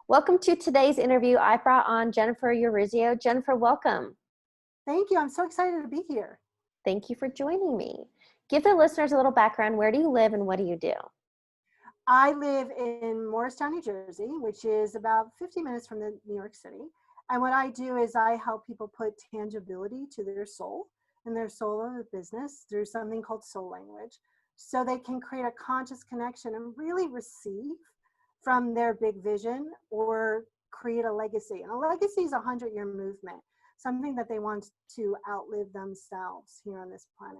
Welcome to today's interview. I brought on Jennifer Urezzio. Jennifer, welcome. Thank you. I'm so excited to be here. Thank you for joining me. Give the listeners a little background. Where do you live and what do you do? I live in Morristown, New Jersey, which is about 50 minutes from the New York City. And what I do is I help people put tangibility to their soul and their soul of the business through something called soul language, so they can create a conscious connection and really receive from their big vision or create a legacy. And a legacy is a 100-year movement, something that they want to outlive themselves here on this planet.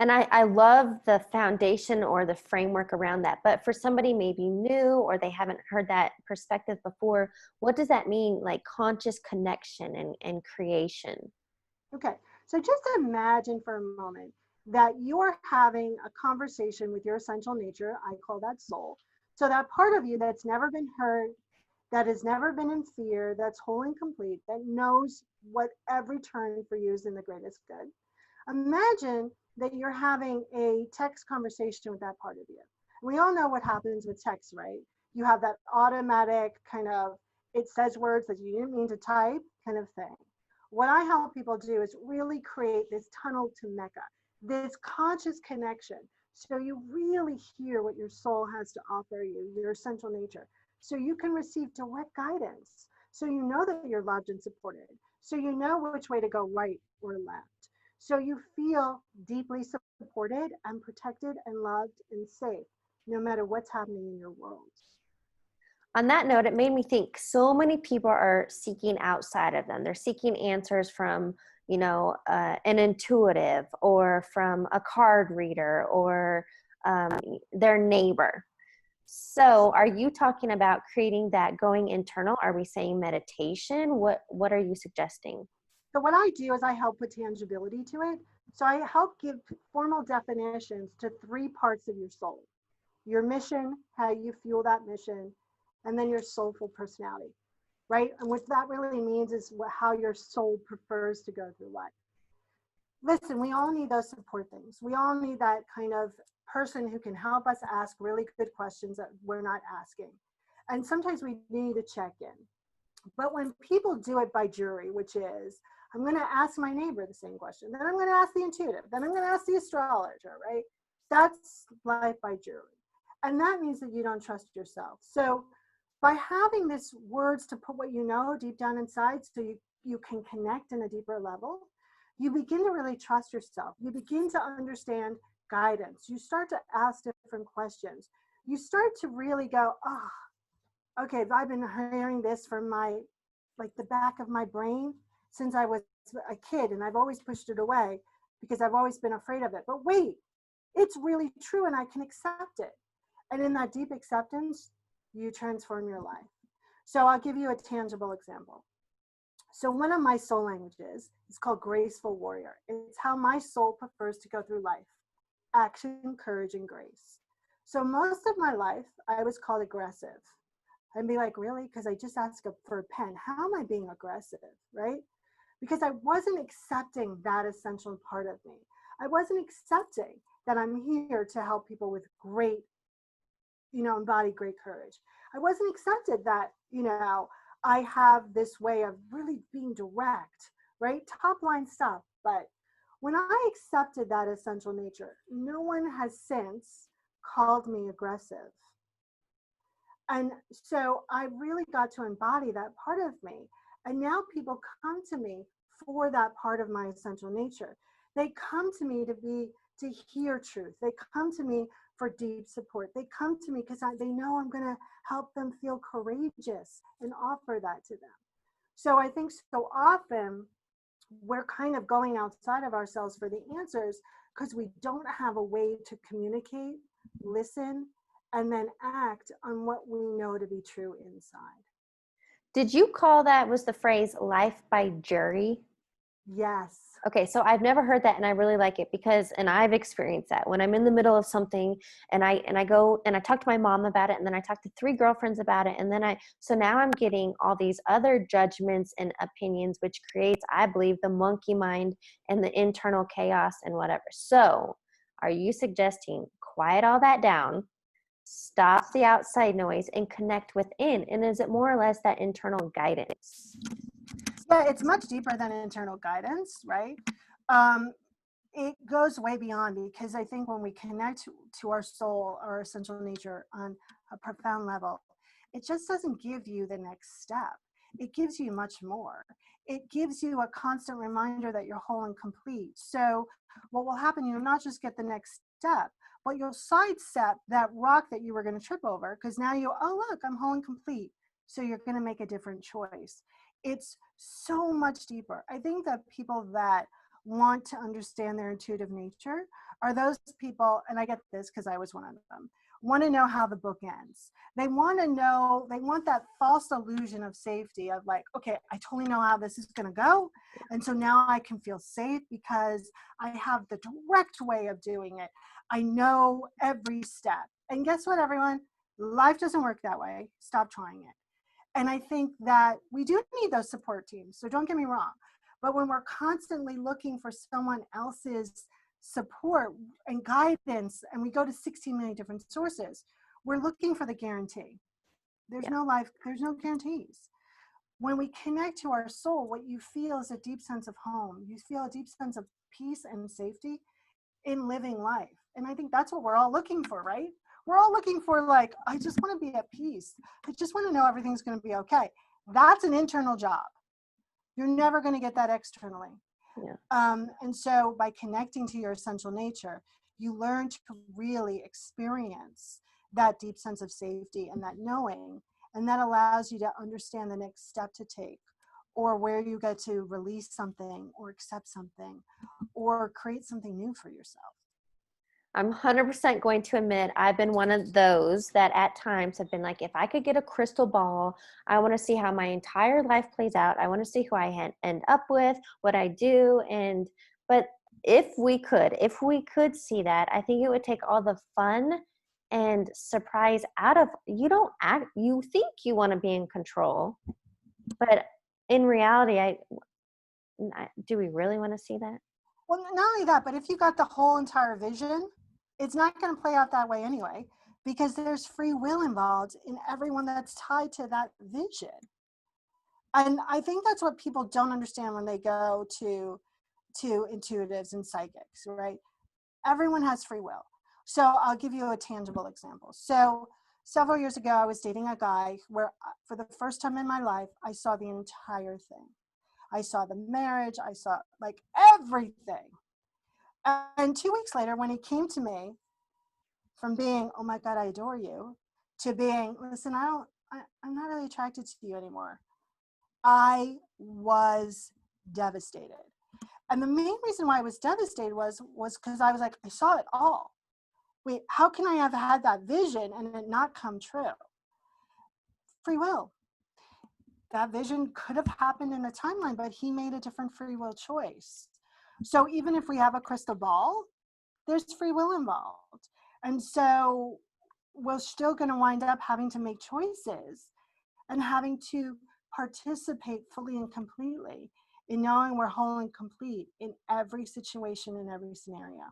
And I love the foundation or the framework around that. But for somebody maybe new or they haven't heard that perspective before, what does that mean, like conscious connection and creation? Okay, so just imagine for a moment that you're having a conversation with your essential nature. I call that soul. So that part of you that's never been hurt, that has never been in fear, that's whole and complete, that knows what every turn for you is in the greatest good. Imagine that you're having a text conversation with that part of you. We all know what happens with text, right? You have that automatic kind of, it says words that you didn't mean to type kind of thing. What I help people do is really create this tunnel to Mecca, this conscious connection. So you really hear what your soul has to offer you, your essential nature. So you can receive direct guidance. So you know that you're loved and supported. So you know which way to go, right or left. So you feel deeply supported and protected and loved and safe, no matter what's happening in your world. On that note, it made me think so many people are seeking outside of them. They're seeking answers from, an intuitive or from a card reader or their neighbor. So are you talking about creating that going internal? Are we saying meditation? What are you suggesting? So what I do is I help put tangibility to it. So I help give formal definitions to three parts of your soul: your mission, how you fuel that mission, and then your soulful personality, right? And what that really means is how your soul prefers to go through life. Listen, we all need those support things. We all need that kind of person who can help us ask really good questions that we're not asking. And sometimes we need to check in. But when people do it by jury, which is, I'm going to ask my neighbor the same question, then I'm going to ask the intuitive, then I'm going to ask the astrologer, right? That's life by jury. And that means that you don't trust yourself. So by having these words to put what you know deep down inside, so you can connect in a deeper level, you begin to really trust yourself. You begin to understand guidance. You start to ask different questions. You start to really go, okay, I've been hearing this from the back of my brain since I was a kid, and I've always pushed it away because I've always been afraid of it. But wait, it's really true and I can accept it. And in that deep acceptance, you transform your life. So I'll give you a tangible example. So one of my soul languages is called graceful warrior. It's how my soul prefers to go through life: action, courage, and grace. So most of my life, I was called aggressive. I'd be like, really? Because I just asked for a pen. How am I being aggressive, right? Because I wasn't accepting that essential part of me. I wasn't accepting that I'm here to help people with great, embody great courage. I wasn't accepted that, I have this way of really being direct, right? Top line stuff. But when I accepted that essential nature, no one has since called me aggressive. And so I really got to embody that part of me. And now people come to me for that part of my essential nature. They come to me to hear truth. They come to me for deep support. They come to me because they know I'm going to help them feel courageous and offer that to them. So I think so often we're kind of going outside of ourselves for the answers because we don't have a way to communicate, listen, and then act on what we know to be true inside. Did you call that, was the phrase life by jury? Yes. Okay, so I've never heard that and I really like it because, and I've experienced that when I'm in the middle of something and I go and I talk to my mom about it and then I talk to three girlfriends about it and then so now I'm getting all these other judgments and opinions, which creates, I believe, the monkey mind and the internal chaos and whatever. So are you suggesting quiet all that down, stop the outside noise and connect within? And is it more or less that internal guidance? Yeah, it's much deeper than internal guidance, right? Um, it goes way beyond, because I think when we connect to our soul, our essential nature on a profound level, it just doesn't give you the next step. It gives you much more. It gives you a constant reminder that you're whole and complete. So what will happen, you'll not just get the next step, but you'll sidestep that rock that you were going to trip over, because now you, oh, look, I'm whole and complete. So you're going to make a different choice. It's so much deeper. I think that people that want to understand their intuitive nature are those people, and I get this because I was one of them, want to know how the book ends. They want to know, they want that false illusion of safety of like, okay, I totally know how this is going to go. And so now I can feel safe because I have the direct way of doing it. I know every step. And guess what, everyone? Life doesn't work that way. Stop trying it. And I think that we do need those support teams. So don't get me wrong. But when we're constantly looking for someone else's support and guidance, and we go to 16 million different sources, we're looking for the guarantee. There's Yeah. no life, there's no guarantees. When we connect to our soul, what you feel is a deep sense of home. You feel a deep sense of peace and safety in living life. And I think that's what we're all looking for, right? We're all looking for, like, I just want to be at peace. I just want to know everything's going to be okay. That's an internal job. You're never going to get that externally. Yeah. And so by connecting to your essential nature, you learn to really experience that deep sense of safety and that knowing. And that allows you to understand the next step to take, or where you get to release something or accept something or create something new for yourself. I'm 100% going to admit I've been one of those that at times have been like, if I could get a crystal ball, I want to see how my entire life plays out. I want to see who I end up with, what I do. But if we could see that, I think it would take all the fun and surprise out of, you think you want to be in control, but in reality, do we really want to see that? Well, not only that, but if you got the whole entire vision, it's not going to play out that way anyway, because there's free will involved in everyone that's tied to that vision. And I think that's what people don't understand when they go to intuitives and psychics, right? Everyone has free will. So I'll give you a tangible example. So several years ago, I was dating a guy where for the first time in my life, I saw the entire thing. I saw the marriage, I saw like everything. And 2 weeks later, when he came to me, from being, oh my God, I adore you, to being, listen, I'm not really attracted to you anymore, I was devastated. And the main reason why I was devastated was because I was like, I saw it all. Wait, how can I have had that vision and it not come true? Free will. That vision could have happened in a timeline, but he made a different free will choice. So even if we have a crystal ball, there's free will involved. And so we're still going to wind up having to make choices and having to participate fully and completely in knowing we're whole and complete in every situation, in every scenario.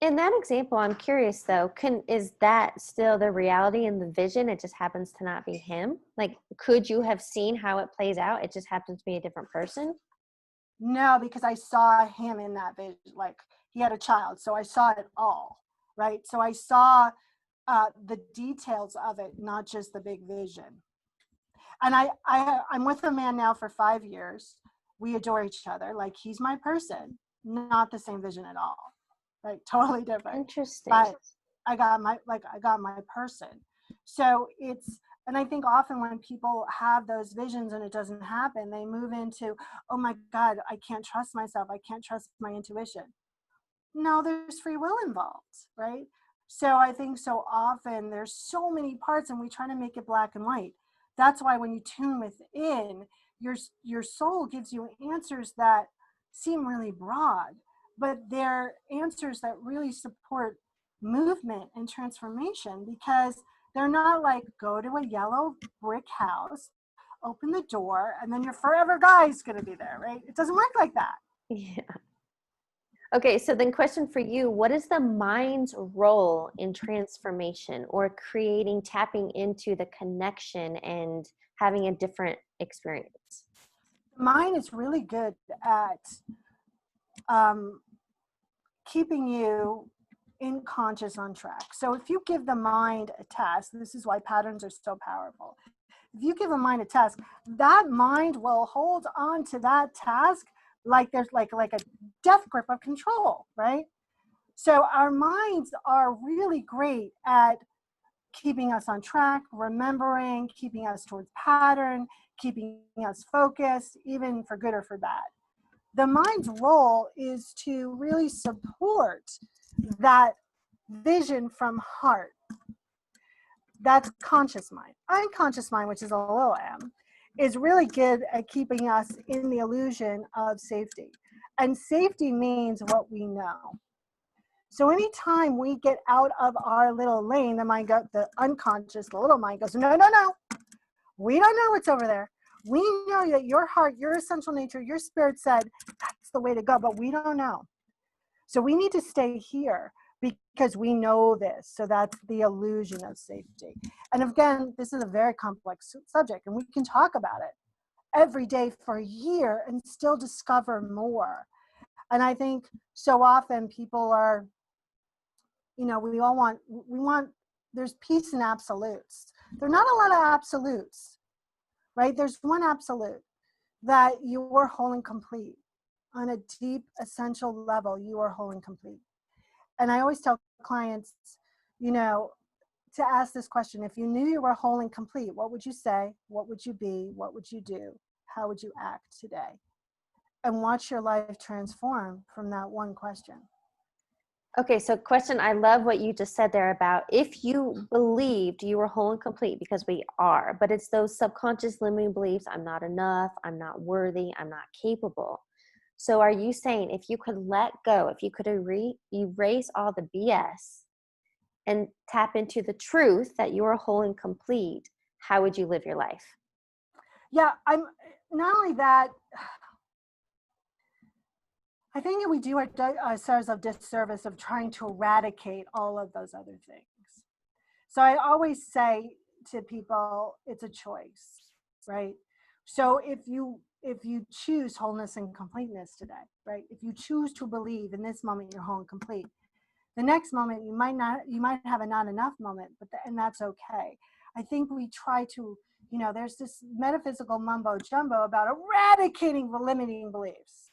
In that example, I'm curious though, is that still the reality and the vision? It just happens to not be him? Like, could you have seen how it plays out? It just happens to be a different person? No, because I saw him in that vision. Like, he had a child, so I saw it all, right? So I saw the details of it, not just the big vision. And I'm with a man now for 5 years. We adore each other. Like, he's my person, not the same vision at all. Like, totally different. Interesting. But I got my person. So and I think often when people have those visions and it doesn't happen, they move into, oh my God, I can't trust myself. I can't trust my intuition. No, there's free will involved, right? So I think so often there's so many parts and we try to make it black and white. That's why when you tune within, your soul gives you answers that seem really broad, but they're answers that really support movement and transformation, because they're not like, go to a yellow brick house, open the door, and then your forever guy is going to be there, right? It doesn't work like that. Yeah. Okay, so then question for you, what is the mind's role in transformation or creating, tapping into the connection and having a different experience? Mine is really good at um, keeping you in conscious on track. So if you give the mind a task, this is why patterns are so powerful. If you give a mind a task, that mind will hold on to that task like there's like a death grip of control, right? So our minds are really great at keeping us on track, remembering, keeping us towards pattern, keeping us focused, even for good or for bad. The mind's role is to really support that vision from heart. That's conscious mind. Unconscious mind, which is a little m, is really good at keeping us in the illusion of safety. And safety means what we know. So anytime we get out of our little lane, the mind goes, the unconscious, the little mind goes, no, no, no. We don't know what's over there. We know that your heart, your essential nature, your spirit said that's the way to go, but we don't know. So we need to stay here because we know this. So that's the illusion of safety. And again, this is a very complex subject, and we can talk about it every day for a year and still discover more. And I think so often people are, we want, there's peace in absolutes. There are not a lot of absolutes, right? There's one absolute, that you are whole and complete. On a deep, essential level, you are whole and complete. And I always tell clients, to ask this question: if you knew you were whole and complete, what would you say? What would you be? What would you do? How would you act today? And watch your life transform from that one question. Okay, so question, I love what you just said there about if you believed you were whole and complete, because we are, but it's those subconscious limiting beliefs, I'm not enough, I'm not worthy, I'm not capable. So are you saying if you could let go, if you could erase all the BS and tap into the truth that you are whole and complete, how would you live your life? Yeah, I'm not only that, I think that we do ourselves a disservice of trying to eradicate all of those other things. So I always say to people, it's a choice, right? So if you choose wholeness and completeness today, right? If you choose to believe in this moment you're whole and complete, the next moment you might have a not enough moment, and that's okay. I think we try to, there's this metaphysical mumbo jumbo about eradicating the limiting beliefs.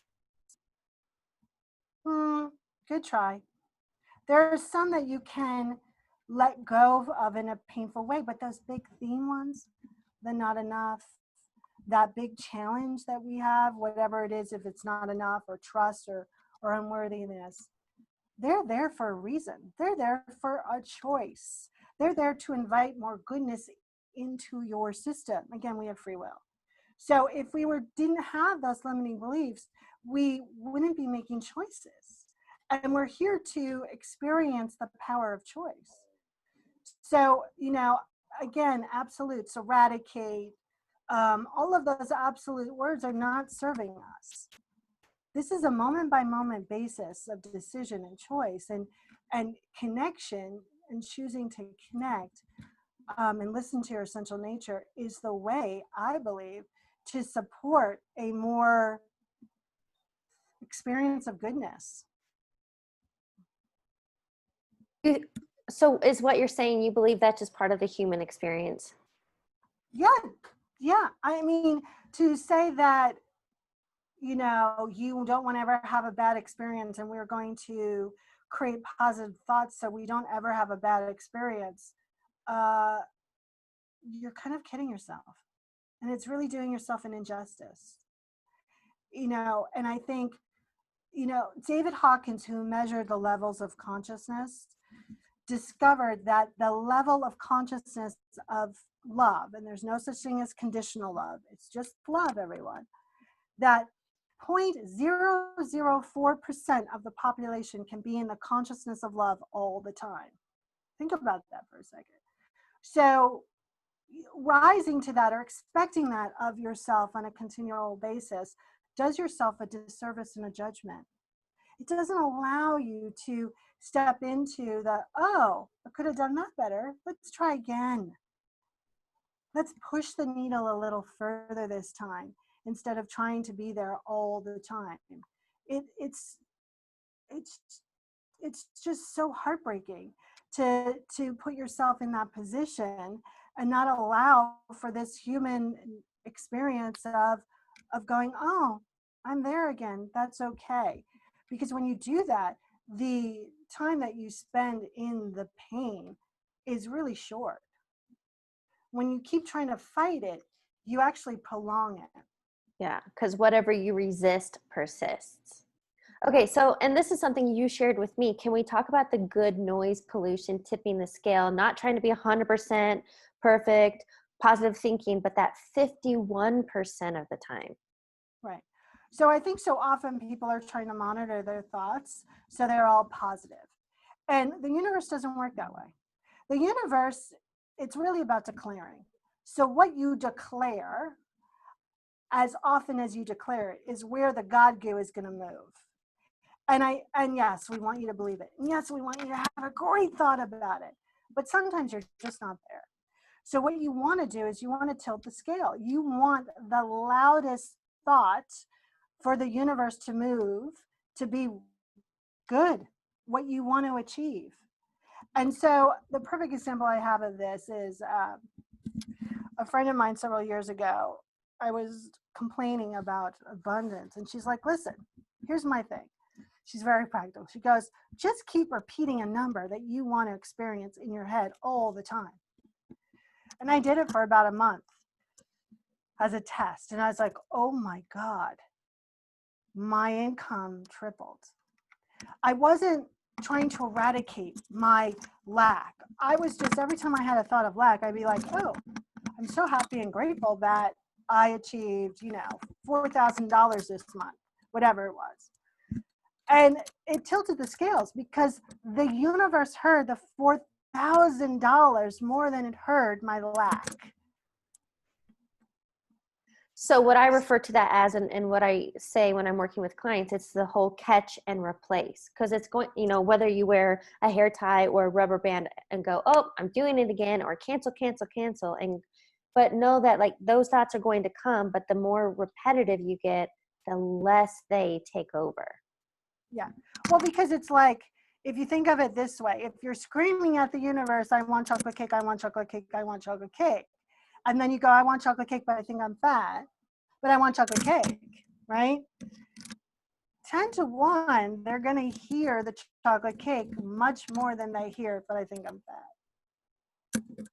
Good try. There are some that you can let go of in a painful way, but those big theme ones, the not enough, that big challenge that we have, whatever it is, if it's not enough or trust or unworthiness, they're there for a reason. They're there for a choice. They're there to invite more goodness into your system. Again, we have free will. So if we didn't have those limiting beliefs, we wouldn't be making choices. And we're here to experience the power of choice. So, again, absolutes, eradicate, all of those absolute words are not serving us. This is a moment by moment basis of decision and choice and connection, and choosing to connect and listen to your essential nature is the way, I believe, to support a more experience of goodness. So is what you're saying, you believe that's just part of the human experience? Yeah. I mean, to say that, you don't want to ever have a bad experience and we're going to create positive thoughts so we don't ever have a bad experience, you're kind of kidding yourself. And it's really doing yourself an injustice. And I think, David Hawkins, who measured the levels of consciousness, discovered that the level of consciousness of love, and there's no such thing as conditional love, it's just love, everyone, that 0.004% of the population can be in the consciousness of love all the time. Think about that for a second. So rising to that or expecting that of yourself on a continual basis does yourself a disservice and a judgment. It doesn't allow you to step into the, oh, I could have done that better. Let's try again. Let's push the needle a little further this time instead of trying to be there all the time. It, it's it's it's just so heartbreaking to put yourself in that position and not allow for this human experience of going, oh, I'm there again, that's okay. Because when you do that, the time that you spend in the pain is really short. When you keep trying to fight it, you actually prolong it. Yeah, because whatever you resist persists. Okay, so, and this is something you shared with me. Can we talk about the good noise pollution tipping the scale, not trying to be 100% perfect, positive thinking, but that 51% of the time? Right. So I think so often people are trying to monitor their thoughts so they're all positive. And the universe doesn't work that way. The universe, it's really about declaring. So what you declare, as often as you declare it, is where the God goo is going to move. And yes, we want you to believe it. And yes, we want you to have a great thought about it. But sometimes you're just not there. So what you want to do is you want to tilt the scale. You want the loudest thought for the universe to move to be good, what you want to achieve. And so the perfect example I have of this is a friend of mine several years ago. I was complaining about abundance, and she's like, listen, here's my thing. She's very practical. She goes, just keep repeating a number that you want to experience in your head all the time. And I did it for about a month as a test. And I was like, oh my God, my income tripled. I wasn't trying to eradicate my lack. I was just, every time I had a thought of lack, I'd be like, oh, I'm so happy and grateful that I achieved, $4,000 this month, whatever it was. And it tilted the scales because the universe heard the $4,000 more than it heard my lack. So what I refer to that as, and what I say when I'm working with clients, it's the whole catch and replace. Because it's going, whether you wear a hair tie or a rubber band and go, oh, I'm doing it again, or cancel, cancel, cancel. But know that like those thoughts are going to come, but the more repetitive you get, the less they take over. Yeah. Well, because it's like, if you think of it this way, if you're screaming at the universe, I want chocolate cake, I want chocolate cake, I want chocolate cake. And then you go, I want chocolate cake, but I think I'm fat, but I want chocolate cake, right? 10 to 1, they're going to hear the chocolate cake much more than they hear, but I think I'm fat.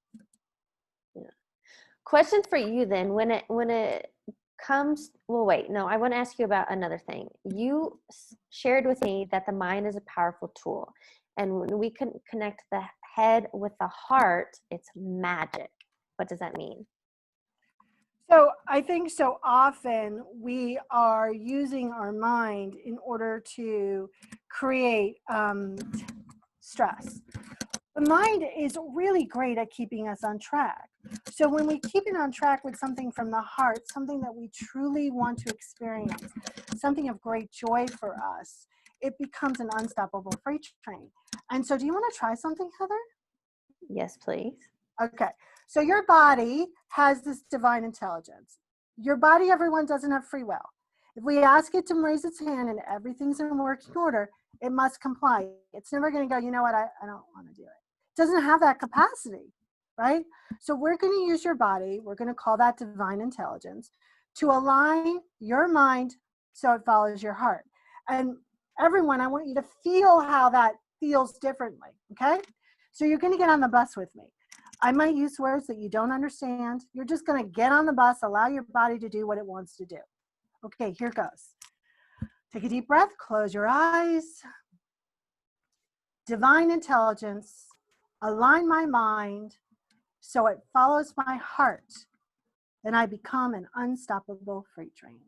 Yeah. Question for you then, when it comes, well, wait, no, I want to ask you about another thing. You shared with me that the mind is a powerful tool. And when we can connect the head with the heart, it's magic. What does that mean? So I think so often we are using our mind in order to create stress. The mind is really great at keeping us on track. So when we keep it on track with something from the heart, something that we truly want to experience, something of great joy for us, it becomes an unstoppable freight train. And so do you want to try something, Heather? Yes, please. Okay. So your body has this divine intelligence. Your body, everyone, doesn't have free will. If we ask it to raise its hand and everything's in working order, it must comply. It's never going to go, you know what, I don't want to do it. It doesn't have that capacity, right? So we're going to use your body, we're going to call that divine intelligence, to align your mind so it follows your heart. And everyone, I want you to feel how that feels differently, okay? So you're going to get on the bus with me. I might use words that you don't understand. You're just going to get on the bus, allow your body to do what it wants to do. Okay, here goes. Take a deep breath, close your eyes. Divine intelligence, align my mind so it follows my heart, and I become an unstoppable freight train.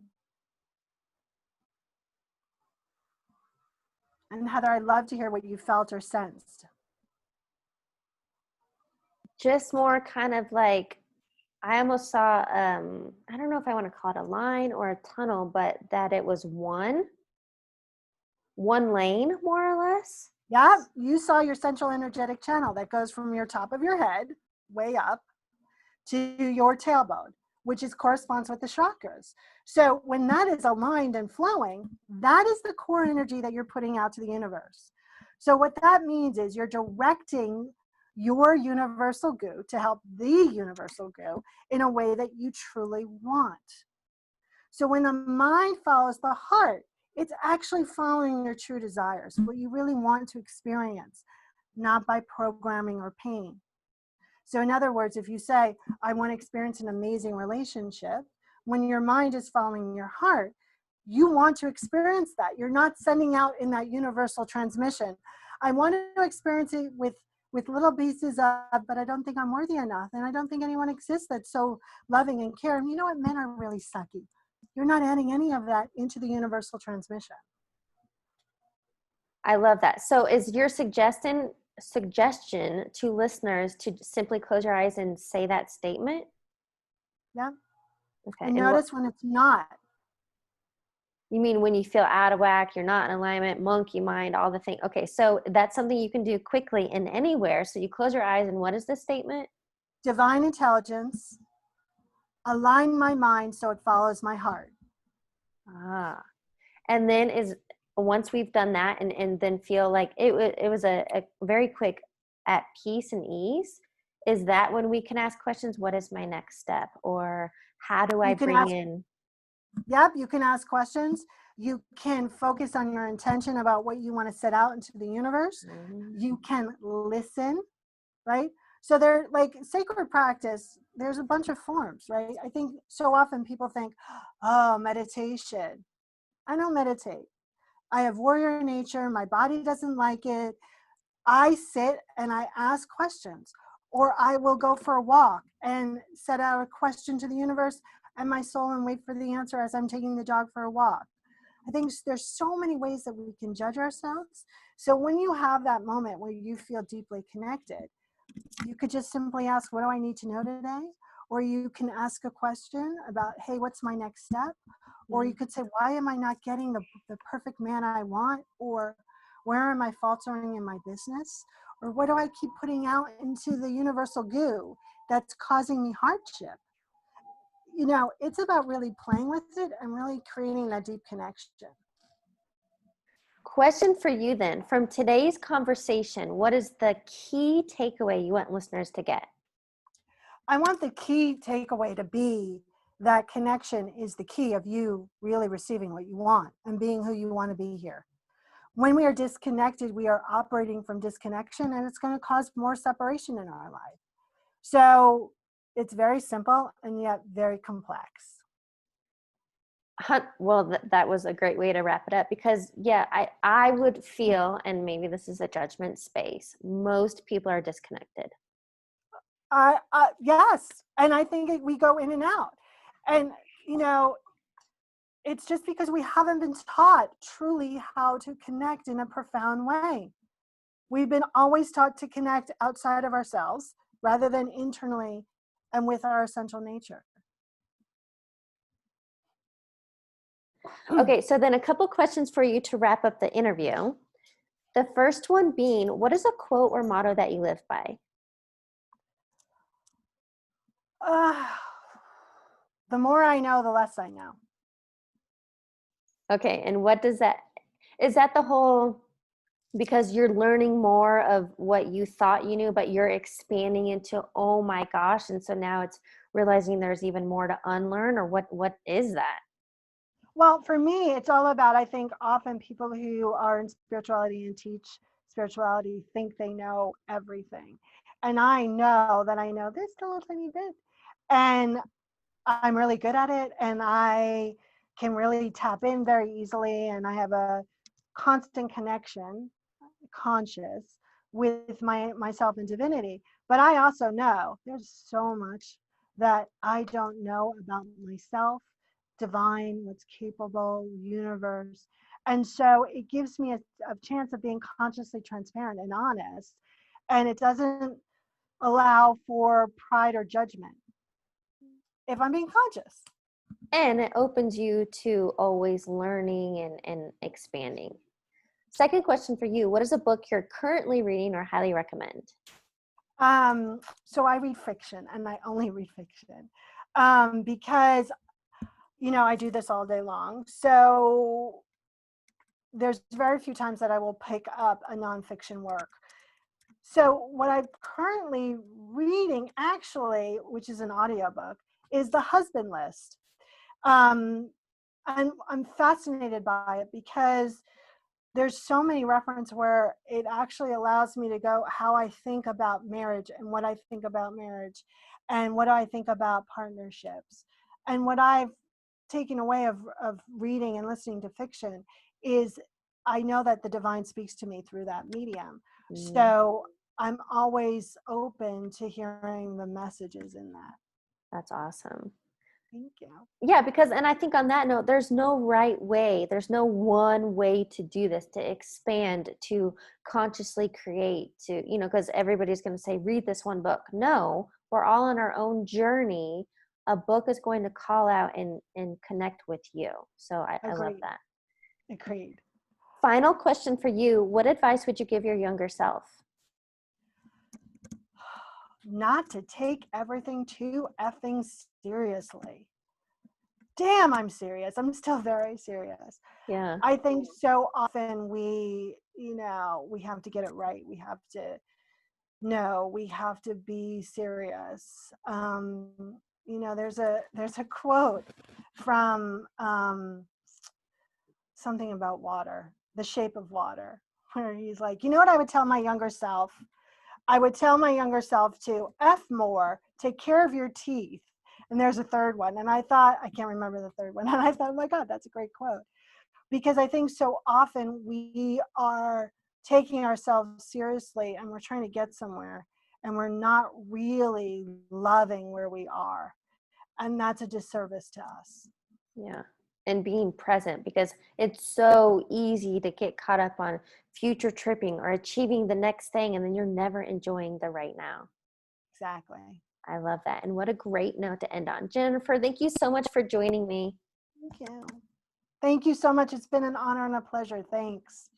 And Heather, I'd love to hear what you felt or sensed. Just more kind of like, I almost saw, I don't know if I want to call it a line or a tunnel, but that it was one. one lane, more or less? Yeah, you saw your central energetic channel that goes from your top of your head way up to your tailbone, which corresponds with the chakras. So when that is aligned and flowing, that is the core energy that you're putting out to the universe. So what that means is you're directing your universal goo to help the universal goo in a way that you truly want. So when the mind follows the heart, it's actually following your true desires, what you really want to experience, not by programming or pain. So in other words, if you say, I want to experience an amazing relationship, when your mind is following your heart, you want to experience that. You're not sending out in that universal transmission. I want to experience it with little pieces of, but I don't think I'm worthy enough. And I don't think anyone exists that's so loving and caring. You know what? Men are really sucky. You're not adding any of that into the universal transmission. I love that. So is your suggestion to listeners to simply close your eyes and say that statement? Yeah. Okay. And And what notice when it's not. you mean when you feel out of whack, you're not in alignment, monkey mind, all the things. Okay. So that's something you can do quickly and anywhere. So you close your eyes and what is the statement? Divine intelligence, align my mind so it follows my heart. Ah. And then once we've done that and then feel like it was a very quick at peace and ease, is that when we can ask questions, what is my next step? Or how do I You can bring ask, in? yep, you can ask questions. You can focus on your intention about what you want to set out into the universe. You can listen, right? So they're like sacred practice, there's a bunch of forms, right? I think so often people think, oh, meditation. I don't meditate. I have warrior nature. My body doesn't like it. I sit and I ask questions, or I will go for a walk and set out a question to the universe and my soul and wait for the answer as I'm taking the dog for a walk. I think there's so many ways that we can judge ourselves. So when you have that moment where you feel deeply connected, you could just simply ask, what do I need to know today? Or you can ask a question about, hey, what's my next step? Or you could say, why am I not getting the perfect man I want? Or where am I faltering in my business? Or what do I keep putting out into the universal goo that's causing me hardship? You know, it's about really playing with it and really creating that deep connection. Question for you then, from today's conversation, what is the key takeaway you want listeners to get? I want the key takeaway to be that connection is the key of you really receiving what you want and being who you want to be here. When we are disconnected, we are operating from disconnection, and it's going to cause more separation in our life. So it's very simple and yet very complex. Well, that was a great way to wrap it up because, yeah, I would feel, and maybe this is a judgment space, most people are disconnected. Yes. And I think we go in and out. And, you know, it's just because we haven't been taught truly how to connect in a profound way. We've been always taught to connect outside of ourselves rather than internally and with our essential nature. Okay, so then a couple questions for you to wrap up the interview. The first one being, what is a quote or motto that you live by? Uh, the more I know, the less I know. Okay, and what does that, is that the whole, because you're learning more of what you thought you knew, but you're expanding into, oh my gosh, and so now it's realizing there's even more to unlearn, or what is that? Well, for me, it's all about, I think often people who are in spirituality and teach spirituality think they know everything. And I know that I know this a little tiny bit. And I'm really good at it. And I can really tap in very easily. And I have a constant connection, conscious, with myself and divinity. But I also know there's so much that I don't know about myself, divine, what's capable, universe. And so it gives me a chance of being consciously transparent and honest. And it doesn't allow for pride or judgment if I'm being conscious. And it opens you to always learning and expanding. Second question for you. What is a book you're currently reading or highly recommend? So I read fiction, and I only read fiction because, I do this all day long. So there's very few times that I will pick up a nonfiction work. So what I'm currently reading, actually, which is an audiobook, is The Husband List. And I'm fascinated by it because there's so many references where it actually allows me to go how I think about marriage and what I think about marriage and what I think about partnerships. And what I've taken away of reading and listening to fiction is I know that the divine speaks to me through that medium. Mm, So I'm always open to hearing the messages in that. that's awesome. Thank you. Yeah, because, and I think on that note, there's no right way. There's no one way to do this, to expand, to consciously create, to, because everybody's going to say, read this one book. No, we're all on our own journey. A book is going to call out and connect with you. So I love Agreed. that. Agreed. Final question for you. What advice would you give your younger self? Not to take everything too effing seriously. Damn, I'm serious. I'm still very serious. Yeah. I think so often we have to get it right. We have to be serious. There's a quote from something about water, The Shape of Water, where he's like, you know what I would tell my younger self? I would tell my younger self to F more, take care of your teeth. And there's a third one. And I thought, I can't remember the third one. And I thought, oh my God, that's a great quote. Because I think so often we are taking ourselves seriously and we're trying to get somewhere and we're not really loving where we are. And that's a disservice to us. Yeah. And being present, because it's so easy to get caught up on future tripping or achieving the next thing, and then you're never enjoying the right now. Exactly. I love that. And what a great note to end on. Jennifer, thank you so much for joining me. Thank you. Thank you so much. It's been an honor and a pleasure. Thanks.